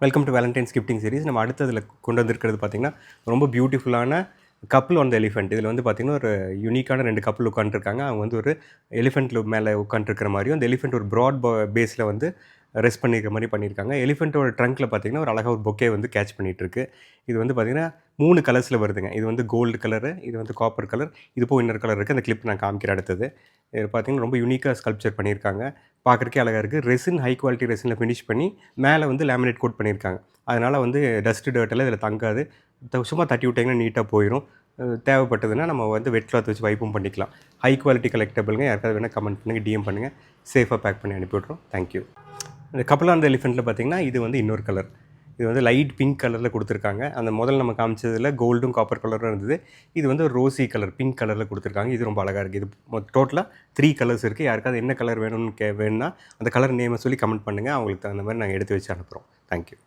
Welcome to Valentine's gifting series. நம்ம அடுத்ததில் கொண்டு வந்திருக்கிறது பார்த்திங்கன்னா ரொம்ப பியூட்டிஃபுல்லான கப்பிள் ஆன் த எலிஃபெண்ட். இதில் வந்து பார்த்திங்கன்னா ஒரு யூனிக்கான 2 கப்பிள் உட்காந்துருக்காங்க. அவங்க வந்து ஒரு எலிஃபெண்ட் மேலே உட்காந்துருக்கிற மாதிரியும், அந்த எலிஃபெண்ட் ஒரு ப்ராட் பேஸில் வந்து ரெஸ்ட் பண்ணியிருக்க மாதிரி பண்ணியிருக்காங்க. எலிஃபெண்ட்டோட ட்ரங்க்கில் பார்த்திங்கன்னா ஒரு அழகாக ஒரு பொக்கே வந்து கேட்ச் பண்ணிகிட்ருக்கு. இது வந்து பார்த்திங்கன்னா 3 கலர்ஸில் வருதுங்க. இது வந்து கோல்டு கலரு, இது வந்து காப்பர் கலர், இது போக இன்னொரு கலர் இருக்குது. அந்த கிளிப் நான் காமிக்கிறேன் அடுத்தது. இது பார்த்திங்கன்னா ரொம்ப யூனிக்காக ஸ்கல்ப்சர் பண்ணியிருக்காங்க. பார்க்குறக்கே அழகாக இருக்குது. ரெசின் ஹை குவாலிட்டி ரெசினில் ஃபினிஷ் பண்ணி மேலே வந்து லேமினேட் கோட் பண்ணியிருக்காங்க. அதனால் வந்து டஸ்ட்டு டர்ட்டெல்லாம் இதில் தங்காது. சும்மா தட்டி விட்டிங்கன்னா நீட்டாக போயிடும். தேவைப்பட்டதுன்னா நம்ம வந்து வெட் கிளாத் வச்சு வைப்பும் பண்ணிக்கலாம். ஹை குவாலிட்டி கலெக்டபிள்ங்க. யாருக்காவது வேணால் கமெண்ட் பண்ணுங்கள், டிஎம் பண்ணுங்கள். சேஃபாக பேக் பண்ணி அனுப்பிவிட்றோம். தேங்க்யூ. இந்த கப்பிள் ஆன் த எலிஃபெண்ட்டில் பார்த்திங்கன்னா இது வந்து இன்னொரு கலர். இது வந்து லைட் பிங்க் கலரில் கொடுத்துருக்காங்க. அந்த முதல்ல நம்ம காமிச்சதில் கோல்டும் காப்பர் கலரும் இருந்தது. இது வந்து ஒரு ரோசி கலர், பிங்க் கலரில் கொடுத்துருக்காங்க. இது ரொம்ப அழகாக இருக்குது. இது டோட்டலாக 3 கலர்ஸ் இருக்குது. யாருக்காவது என்ன கலர் வேணும்னு வேணும்னா அந்த கலர் நேமை சொல்லி கமெண்ட் பண்ணுங்கள். அவங்களுக்கு தகுந்த மாதிரி நாங்கள் எடுத்து வச்சு அனுப்புகிறோம். தேங்க்யூ.